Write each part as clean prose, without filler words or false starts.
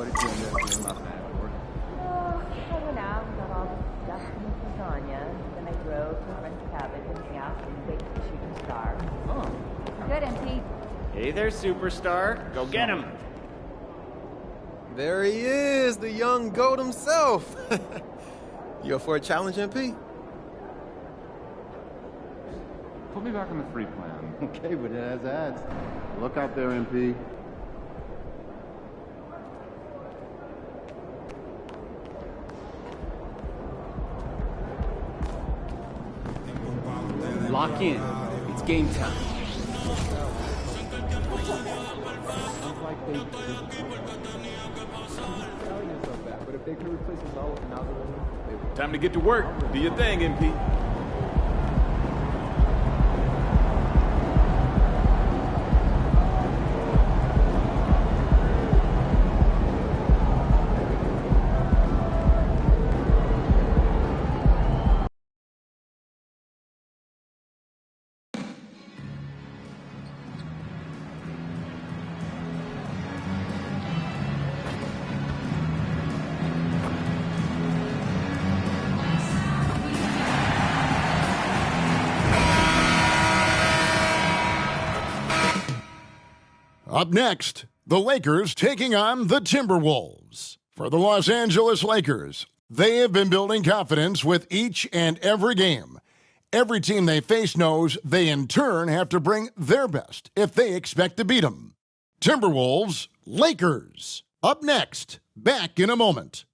What did you end up doing last night for? Hanging out, got all the stuff from lasagna. Then I drove to a friend's cabin in the house and baked the shooting star. Oh. Good, MP. Hey there, superstar. Go get him. There he is, the young goat himself. You up for a challenge, MP? Put me back on the free plan. Okay, but it has ads. Look out there, MP. Lock in. It's game time. Time to get to work. Do your thing, MP. Up next, the Lakers taking on the Timberwolves. For the Los Angeles Lakers, they have been building confidence with each and every game. Every team they face knows they in turn have to bring their best if they expect to beat them. Timberwolves, Lakers. Up next, back in a moment.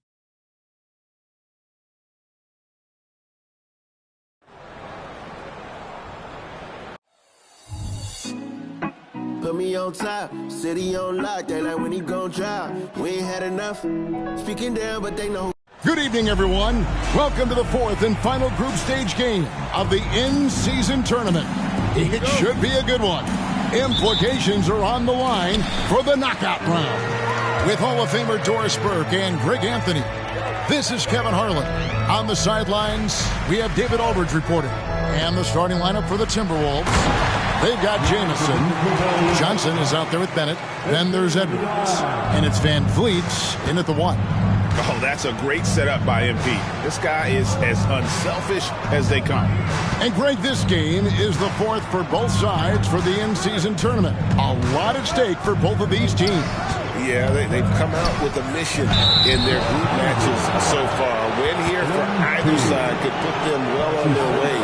Put me on top, city on lock, they like when he gon' drop. We ain't had enough, speaking down, but they know. Good evening, everyone. Welcome to the fourth and final group stage game of the in-season tournament. It should be a good one. Implications are on the line for the knockout round. With Hall of Famer Doris Burke and Greg Anthony, this is Kevin Harlan. On the sidelines, we have David Aldridge reporting. And the starting lineup for the Timberwolves. They've got Jamison. Johnson is out there with Bennett. Then there's Edwards. And it's Van Vliet in at the 1. Oh, that's a great setup by MP. This guy is as unselfish as they come. And Greg, this game is the fourth for both sides for the in-season tournament. A lot at stake for both of these teams. Yeah, they've come out with a mission in their group matches so far. A win here for either side could put them well on their way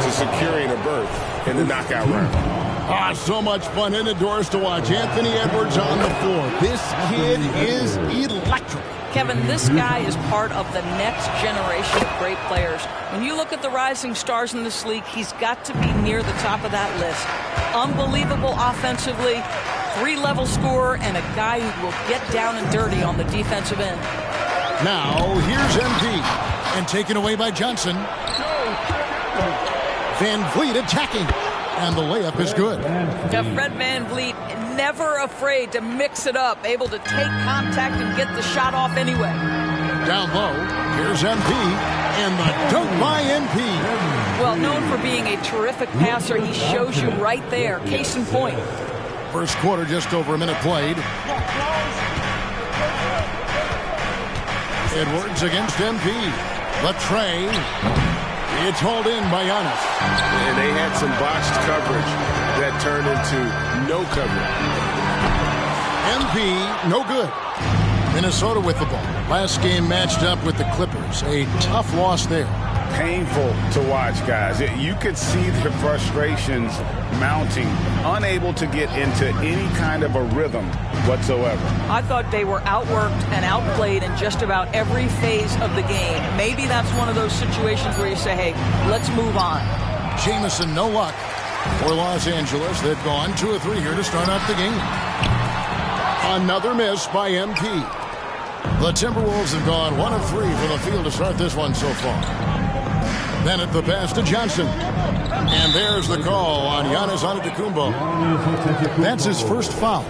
to securing a berth in the knockout round. So much fun in the doors to watch. Anthony Edwards on the floor. This kid is electric. Kevin, this guy is part of the next generation of great players. When you look at the rising stars in this league, he's got to be near the top of that list. Unbelievable offensively, 3-level scorer, and a guy who will get down and dirty on the defensive end. Now, here's MP, and taken away by Johnson. Van Vliet attacking, and the layup is good. Fred Van Vliet, never afraid to mix it up, able to take contact and get the shot off anyway. Down low, here's MP, and the dunk by MP. Well, known for being a terrific passer, he shows you right there. Case in point. First quarter, just over a minute played. Edwards against MP. Latre. It's hauled in by Giannis. And they had some botched coverage that turned into no coverage. MP, no good. Minnesota with the ball. Last game matched up with the Clippers. A tough loss there. Painful to watch, guys. You could see the frustrations mounting, unable to get into any kind of a rhythm whatsoever. I thought they were outworked and outplayed in just about every phase of the game. Maybe that's one of those situations where you say, hey, let's move on. Jamison, no luck for Los Angeles. They've gone 2 of 3 here to start off the game. Another miss by MP. The Timberwolves have gone 1 of 3 from the field to start this one so far. Bennett the pass to Johnson. And there's the call on Giannis Antetokounmpo. That's his first foul.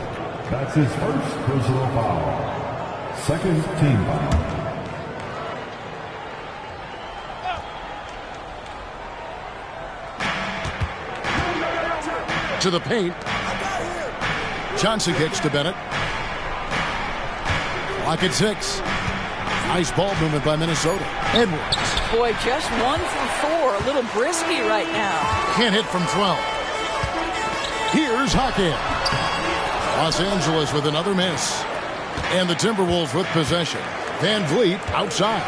That's his first personal foul. Second team foul. To the paint. Johnson kicks to Bennett. Clock at 6. Nice ball movement by Minnesota. Edwards. Boy, just 1 for 4. A little brisky right now. Can't hit from 12. Here's Hawkins. Los Angeles with another miss. And the Timberwolves with possession. Van Vliet outside.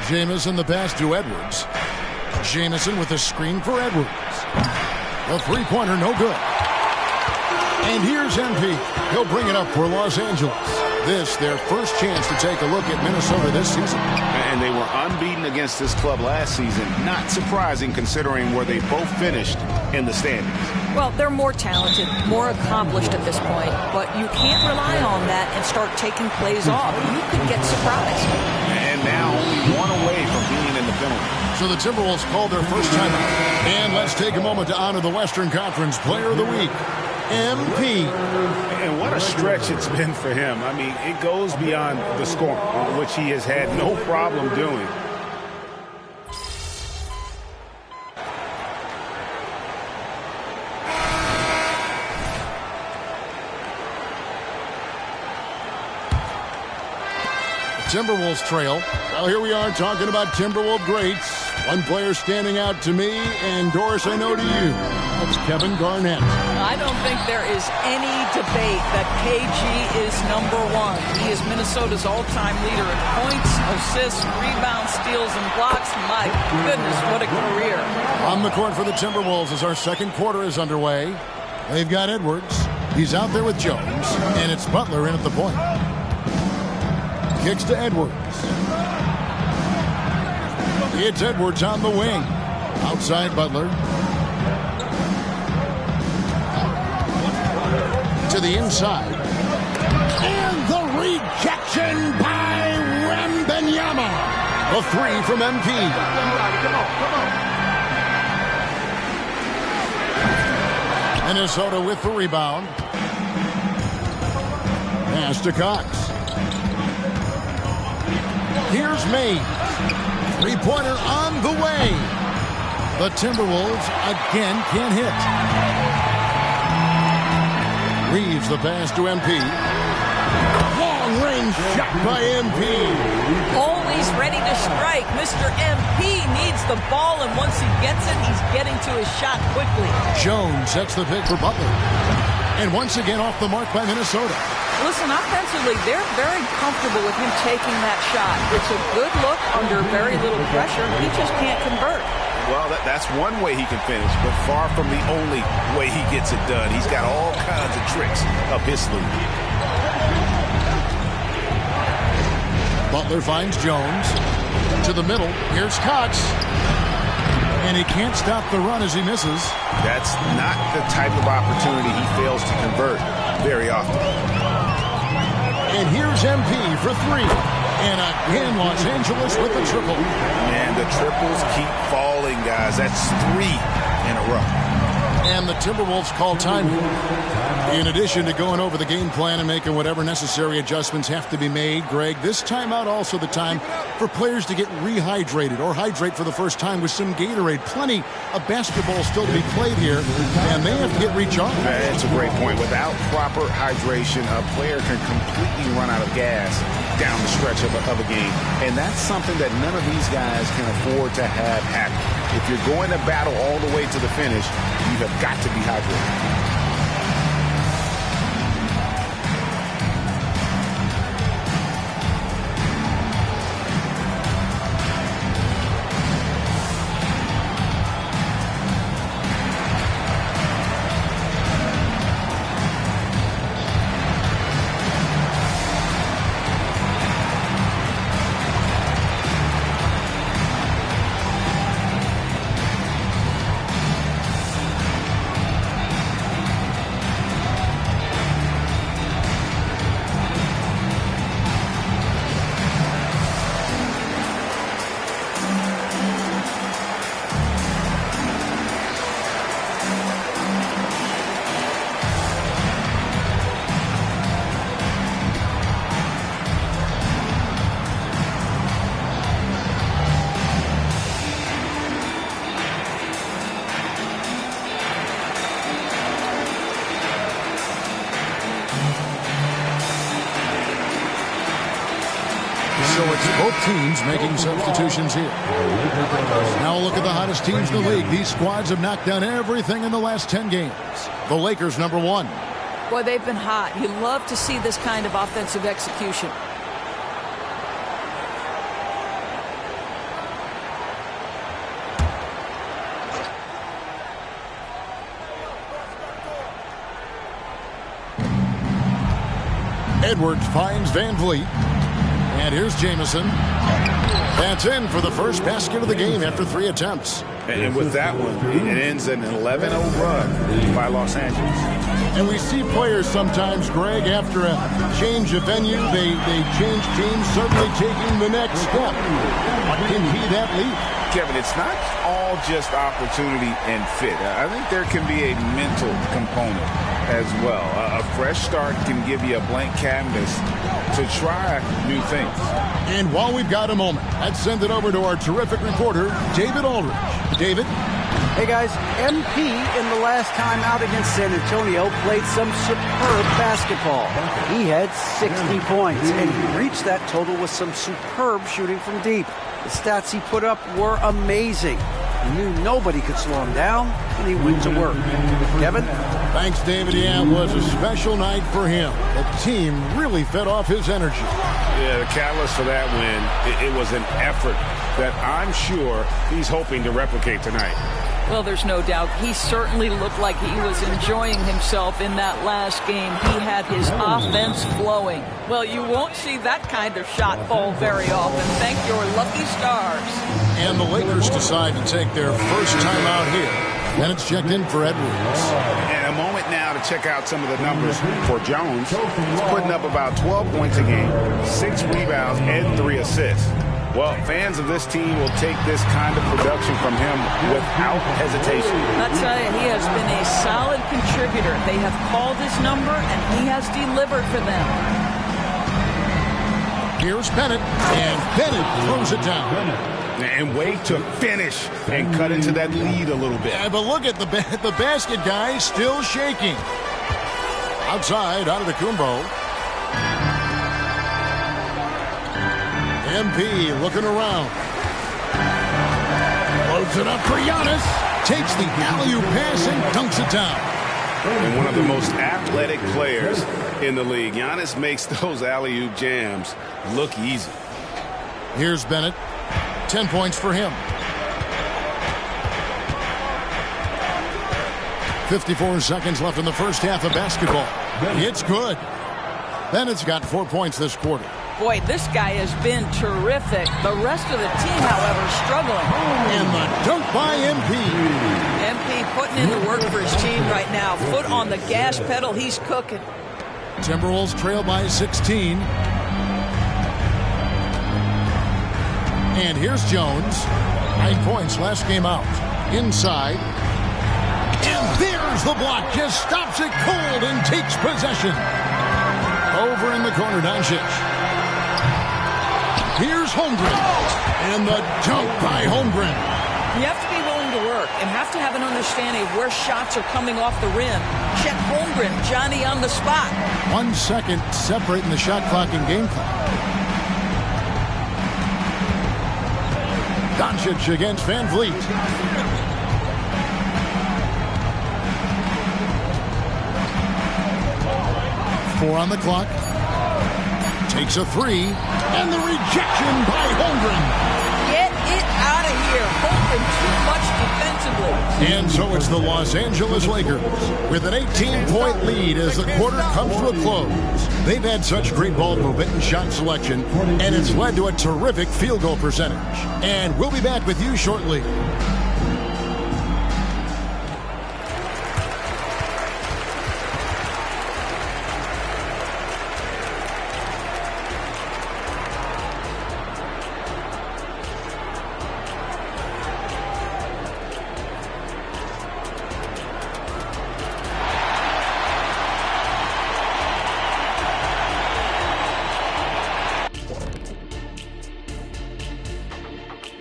Jamison the pass to Edwards. Jamison with a screen for Edwards. The three-pointer no good. And here's MP. He'll bring it up for Los Angeles. This, their first chance to take a look at Minnesota this season. And they were unbeaten against this club last season. Not surprising considering where they both finished in the standings. Well, they're more talented, more accomplished at this point, but you can't rely on that and start taking plays off. You could get surprised. And now only 1 away from being in the penalty. So the Timberwolves called their first timeout. And let's take a moment to honor the Western Conference Player of the Week, MP. And what a stretch it's been for him. I mean, it goes beyond the scoring, which he has had no problem doing. Timberwolves trail. Well, here we are talking about Timberwolves greats. One player standing out to me, and Doris, I know to you. That's Kevin Garnett. I don't think there is any debate that KG is number 1. He is Minnesota's all-time leader in points, assists, rebounds, steals, and blocks. My goodness, what a career. On the court for the Timberwolves as our second quarter is underway. They've got Edwards. He's out there with Jones, and it's Butler in at the point. Kicks to Edwards. It's Edwards on the wing. Outside Butler. To the inside. And the rejection by Wembanyama. The 3 from MP. Minnesota with the rebound. Pass to Cox. Here's Mays. Three-pointer on the way. The Timberwolves again can't hit. Reeves the pass to MP. Long-range shot by MP. Always ready to strike. Mr. MP needs the ball, and once he gets it, he's getting to his shot quickly. Jones sets the pick for Butler. And once again off the mark by Minnesota. Listen, offensively, they're very comfortable with him taking that shot. It's a good look under very little pressure. He just can't convert. Well, that's one way he can finish, but far from the only way he gets it done. He's got all kinds of tricks up his sleeve. Butler finds Jones. To the middle. Here's Cox. And he can't stop the run as he misses. That's not the type of opportunity he fails to convert very often. And here's MP for 3. And again, Los Angeles with the triple. And the triples keep falling, guys. That's 3 in a row. And the Timberwolves call time. In addition to going over the game plan and making whatever necessary adjustments have to be made, Greg, this timeout also the time for players to get rehydrated or hydrate for the first time with some Gatorade. Plenty of basketball still to be played here, and they have to get recharged. That's a great point. Without proper hydration, a player can completely run out of gas down the stretch of a game. And that's something that none of these guys can afford to have happen. If you're going to battle all the way to the finish, you have got to be hydrated. So it's both teams making substitutions here. Now look at the hottest teams in the league. These squads have knocked down everything in the last 10 games. The Lakers, #1. Boy, they've been hot. You love to see this kind of offensive execution. Edwards finds Van Vliet. And here's Jamison. That's in for the first basket of the game after 3 attempts. And with that one, it ends an 11-0 run by Los Angeles. And we see players sometimes, Greg, after a change of venue, they change teams, certainly taking the next step. What can be that leap? Kevin, it's not all just opportunity and fit. I think there can be a mental component as well. A fresh start can give you a blank canvas to try new things. And while we've got a moment, let's send it over to our terrific reporter, David Aldridge. David? Hey guys, MP in the last time out against San Antonio played some superb basketball. He had 60 points, and he reached that total with some superb shooting from deep. The stats he put up were amazing. He knew nobody could slow him down, and he went to work. Kevin? Thanks, David. Yeah, it was a special night for him. The team really fed off his energy. Yeah, the catalyst for that win, it was an effort that I'm sure he's hoping to replicate tonight. Well, there's no doubt. He certainly looked like he was enjoying himself in that last game. He had his offense flowing. Well, you won't see that kind of shot fall very often. Thank your lucky stars. And the Lakers decide to take their first time out here. Then it's checked in for Edwards. And a moment now to check out some of the numbers for Jones. He's putting up about 12 points a game, 6 rebounds, and 3 assists. Well, fans of this team will take this kind of production from him without hesitation. That's right. He has been a solid contributor. They have called his number, and he has delivered for them. Here's Bennett, and Bennett throws it down. And wait to finish and cut into that lead a little bit. Yeah, but look at the basket guy still shaking. Outside, Antetokounmpo. MP looking around. Loads it up for Giannis. Takes the alley-oop pass and dunks it down. And one of the most athletic players in the league. Giannis makes those alley-oop jams look easy. Here's Bennett. 10 points for him. 54 seconds left in the first half of basketball. It's good. Bennett's got 4 points this quarter. Boy, this guy has been terrific. The rest of the team, however, struggling. And the dunk by MP. MP putting in the work for his team right now. Foot on the gas pedal. He's cooking. Timberwolves trail by 16. And here's Jones. 9 points last game out. Inside. And there's the block. Just stops it cold and takes possession. Over in the corner, Doncic. Here's Holmgren. And the dunk by Holmgren. You have to be willing to work and have to have an understanding of where shots are coming off the rim. Chet Holmgren, Johnny on the spot. 1 second separating the shot clock and game clock. Doncic against Van Vliet. Four on the clock. Takes a 3. And the rejection by Holmgren. Get it out of here. Holmgren too much defensively. And so it's the Los Angeles Lakers with an 18-point lead as the quarter comes to a close. They've had such great ball movement and shot selection, and it's led to a terrific field goal percentage. And we'll be back with you shortly.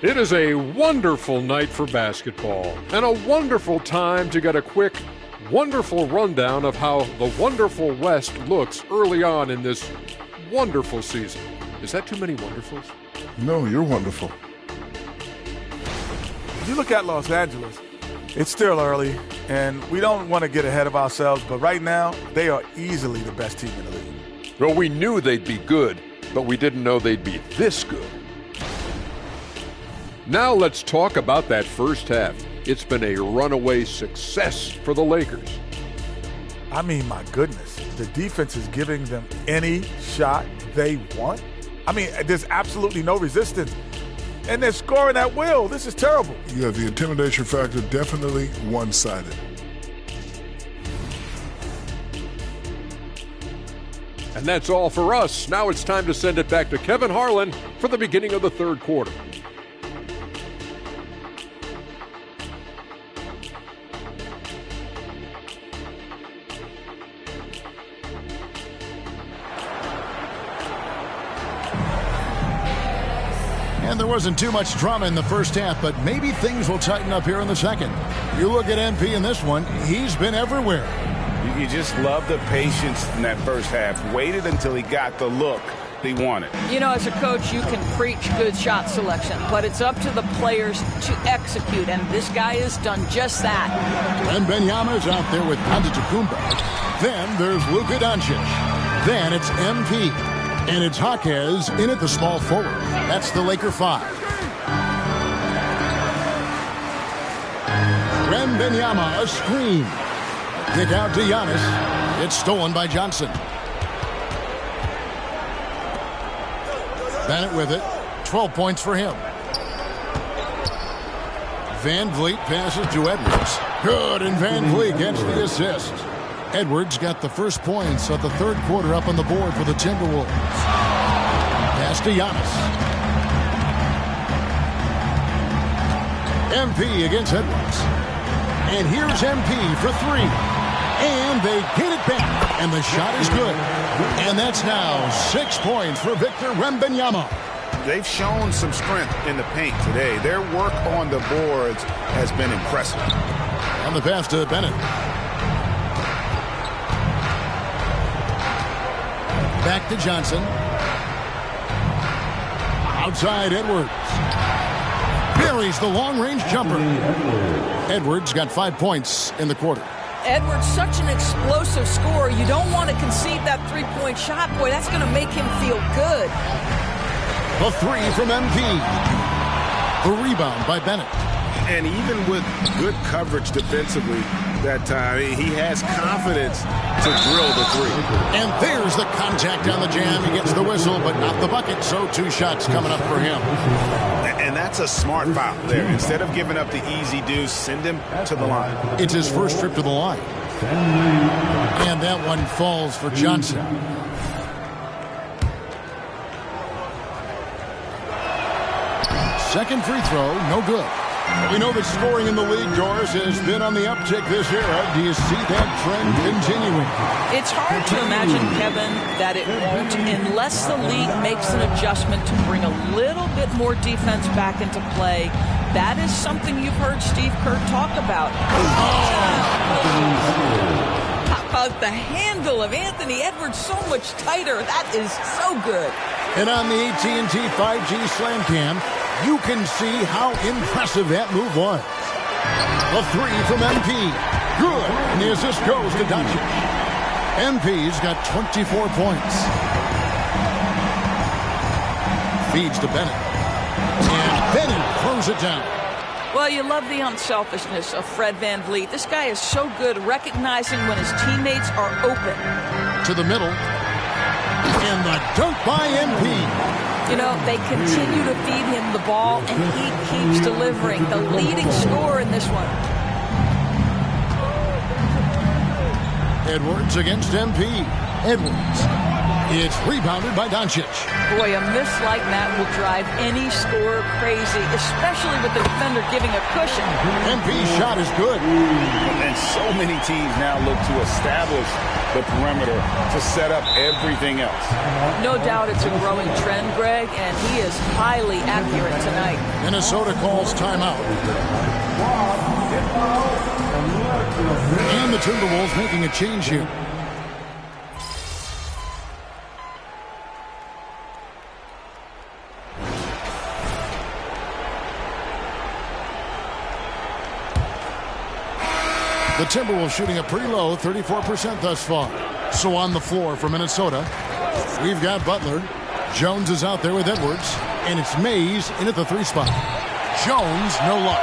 It is a wonderful night for basketball and a wonderful time to get a quick, wonderful rundown of how the wonderful West looks early on in this wonderful season. Is that too many wonderfuls? No, you're wonderful. If you look at Los Angeles, it's still early, and we don't want to get ahead of ourselves, but right now, they are easily the best team in the league. Well, we knew they'd be good, but we didn't know they'd be this good. Now let's talk about that first half. It's been a runaway success for the Lakers. I mean, my goodness, the defense is giving them any shot they want. I mean, there's absolutely no resistance. And they're scoring at will. This is terrible. Yeah, the intimidation factor definitely one-sided. And that's all for us. Now it's time to send it back to Kevin Harlan for the beginning of the third quarter. And there wasn't too much drama in the first half, but maybe things will tighten up here in the second. You look at MP in this one, he's been everywhere. You just love the patience in that first half. Waited until he got the look he wanted. You know, as a coach, you can preach good shot selection, but it's up to the players to execute, and this guy has done just that. And Benyama's out there with Antetokounmpo. Then there's Luka Doncic. Then it's MP. And it's Jaquez in at the small forward. That's the Laker 5. Benyama, a screen. Kick out to Giannis. It's stolen by Johnson. Bennett with it. 12 points for him. Van Vliet passes to Edwards. Good, and Van Vliet gets the assist. Edwards got the first points of the third quarter up on the board for the Timberwolves. Pass to Giannis. MP against Edwards. And here's MP for three. And they get it back. And the shot is good. And that's now 6 points for Victor Wembanyama. They've shown some strength in the paint today. Their work on the boards has been impressive. On the pass to Bennett. Back to Johnson. Outside Edwards. Buries the long-range jumper. Edwards got 5 points in the quarter. Edwards, such an explosive scorer. You don't want to concede that three-point shot. Boy, that's going to make him feel good. The three from MP. The rebound by Bennett. And even with good coverage defensively that time, he has confidence to drill the three. And there's the contact on the jam. He gets the whistle, but not the bucket. So 2 shots coming up for him. And that's a smart foul there. Instead of giving up the easy deuce, send him to the line. It's his first trip to the line. And that one falls for Johnson. Second free throw, no good. We know that scoring in the league, Doris, has been on the uptick this era. Do you see that trend continuing? It's hard to imagine, Kevin, that it won't unless the league makes an adjustment to bring a little bit more defense back into play. That is something you've heard Steve Kerr talk about. How about the handle of Anthony Edwards so much tighter? That is so good. And on the AT&T 5G Slam Cam, you can see how impressive that move was. The three from MP. Good. And the assist goes to Doncic. MP's got 24 points. Feeds to Bennett. And Bennett throws it down. Well, you love the unselfishness of Fred Van Vliet. This guy is so good recognizing when his teammates are open. To the middle. And the dunk by MP. You know, they continue to feed him the ball, and he keeps delivering. The leading scorer in this one. Edwards against MP. Edwards. It's rebounded by Doncic. Boy, a miss like that will drive any scorer crazy, especially with the defender giving a cushion. MP's shot is good. And so many teams now look to establish the perimeter to set up everything else. No doubt it's a growing trend, Greg, and he is highly accurate tonight. Minnesota calls timeout. And the Timberwolves making a change here. The Timberwolves shooting a pretty low 34% thus far. So on the floor for Minnesota, we've got Butler. Jones is out there with Edwards. And it's Mays in at the 3 spot. Jones, no luck.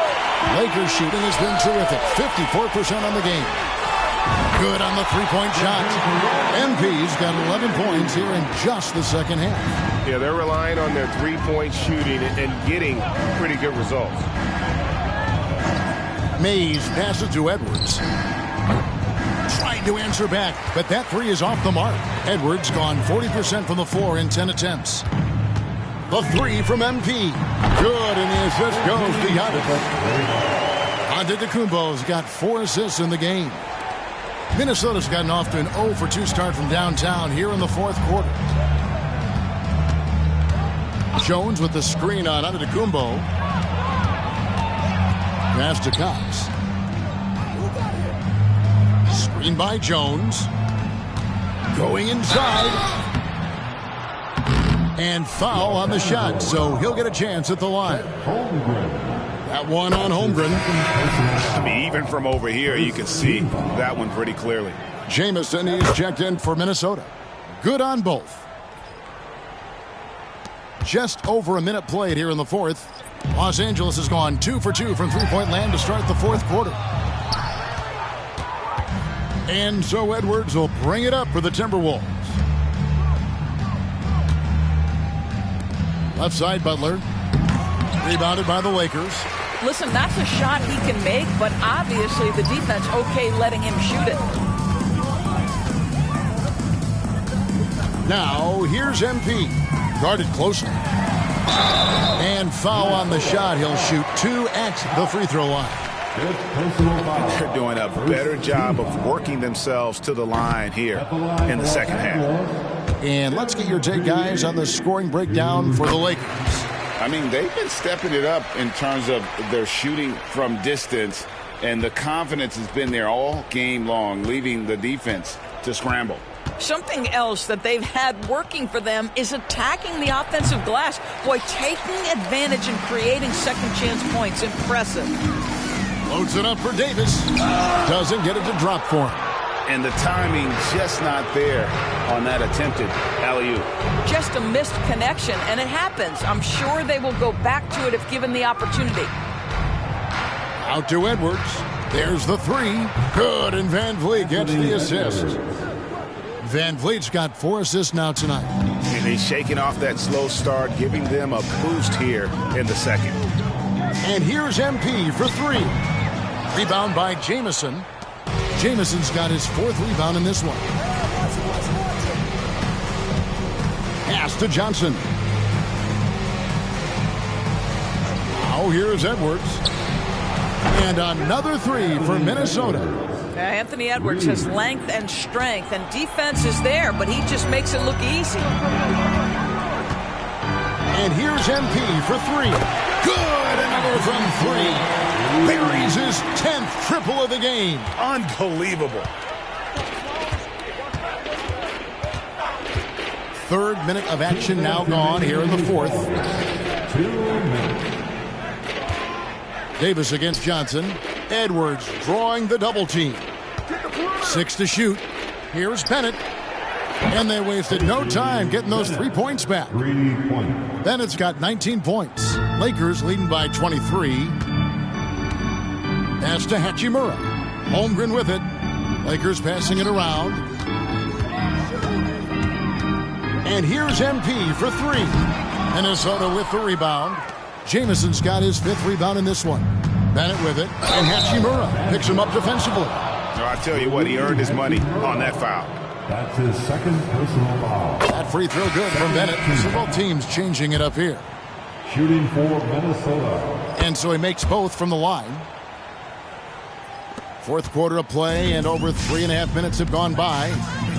Lakers shooting has been terrific. 54% on the game. Good on the 3-point shot. MP's got 11 points here in just the second half. Yeah, they're relying on their 3-point shooting and getting pretty good results. Mays passes to Edwards. Trying to answer back, but that 3 is off the mark. Edwards gone 40% from the floor in 10 attempts. The 3 from MP. Good, and the assist goes to Giannis. Antetokounmpo's got 4 assists in the game. Minnesota's gotten off to an 0-for-2 start from downtown here in the fourth quarter. Jones with the screen on Antetokounmpo. Pass to Cox. Screen by Jones. Going inside. And foul on the shot, so he'll get a chance at the line. That one on Holmgren. I mean, even from over here, you can see that one pretty clearly. Jamison is checked in for Minnesota. Good on both. Just over a minute played here in the fourth. Los Angeles has gone 2-for-2 from three-point land to start the fourth quarter. And so Edwards will bring it up for the Timberwolves. Left side, Butler. Rebounded by the Lakers. Listen, that's a shot he can make, but obviously the defense okay letting him shoot it. Now, here's MP. Guarded closely. And foul on the shot. He'll shoot 2 at the free throw line. They're doing a better job of working themselves to the line here in the second half. And let's get your take, guys, on the scoring breakdown for the Lakers. I mean, they've been stepping it up in terms of their shooting from distance, and the confidence has been there all game long, leaving the defense to scramble. Something else that they've had working for them is attacking the offensive glass. Boy, taking advantage and creating second chance points. Impressive. Loads it up for Davis. Doesn't get it to drop for him. And the timing just not there on that attempted alley-oop. Just a missed connection, and it happens. I'm sure they will go back to it if given the opportunity. Out to Edwards. There's the 3. Good, and Van Vliet gets the assist. Van Vliet's got 4 assists now tonight. And he's shaking off that slow start, giving them a boost here in the second. And here's MP for 3. Rebound by Jamison. Jamison's got his 4th rebound in this one. Pass to Johnson. Now here's Edwards. And another 3 for Minnesota. Anthony Edwards has length and strength, and defense is there, but he just makes it look easy. And here's MP for 3. Good, another from 3. Buries his 10th triple of the game. Unbelievable. 3rd minute of action now gone here in the fourth. Davis against Johnson. Edwards drawing the double team. 6 to shoot. Here's Bennett. And they wasted no time getting those 3 points back. Bennett's got 19 points. Lakers leading by 23. Pass to Hachimura. Holmgren with it. Lakers passing it around. And here's MP for 3. Minnesota with the rebound. Jamison's got his 5th rebound in this one. Bennett with it. And Hachimura picks him up defensively. I tell you what, he earned his money on that foul. That's his 2nd personal foul. That free throw good from Bennett. So both teams changing it up here. Shooting for Minnesota. And so he makes both from the line. Fourth quarter of play, and over 3.5 minutes have gone by.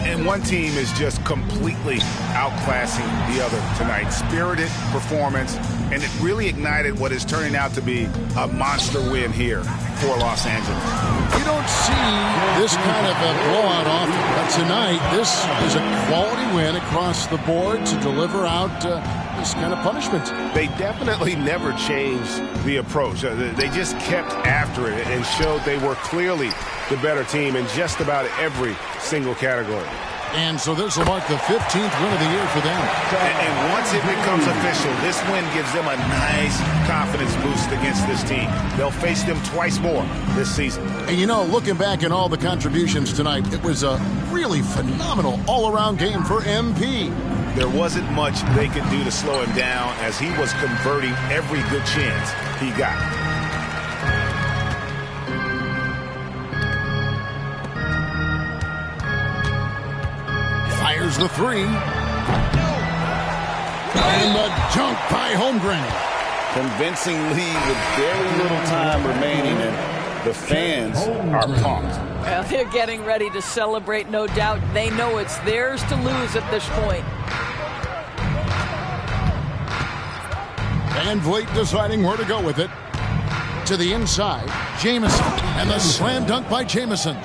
And one team is just completely outclassing the other tonight. Spirited performance, and it really ignited what is turning out to be a monster win here for Los Angeles. You don't see this kind of a blowout often, but tonight this is a quality win across the board to deliver out this kind of punishment. They definitely never changed the approach. They just kept after it and showed they were clearly the better team in just about every single category. And so this will mark the 15th win of the year for them. And once it becomes official, this win gives them a nice confidence boost against this team. They'll face them twice more this season. And you know, looking back at all the contributions tonight, it was a really phenomenal all-around game for MP. There wasn't much they could do to slow him down as he was converting every good chance he got. Fires the three. And the dunk by Holmgren. Convincing lead with very little time remaining, and the fans are pumped. Well, they're getting ready to celebrate, no doubt. They know it's theirs to lose at this point. Van Vliet deciding where to go with it. To the inside, Jamison. And the slam dunk by Jamison.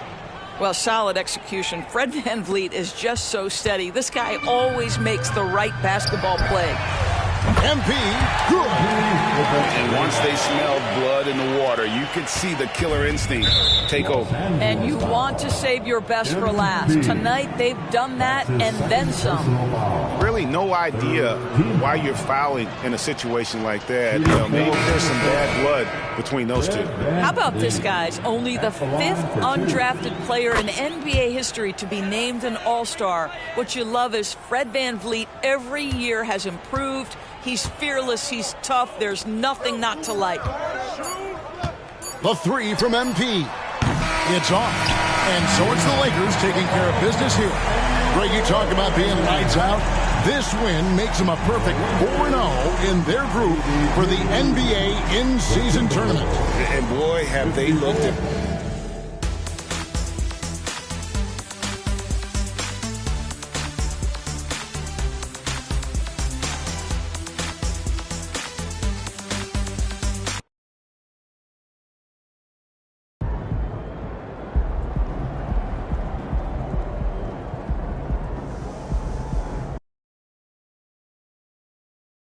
Well, solid execution. Fred Van Vliet is just so steady. This guy always makes the right basketball play. MP, good. And once they smelled blood in the water, you could see the killer instinct take over. And you want to save your best for last. Tonight, they've done that and then some. Really no idea why you're fouling in a situation like that. You know, maybe there's some bad blood between those two. How about this, guys? Only the 5th undrafted player in NBA history to be named an All-Star. What you love is Fred Van Vliet every year has improved. He's fearless. He's tough. There's nothing not to like. The three from MP. It's off. And so it's the Lakers taking care of business here. Greg, you talk about being lights out. This win makes them a perfect 4-0 in their group for the NBA in-season tournament. And boy, have they looked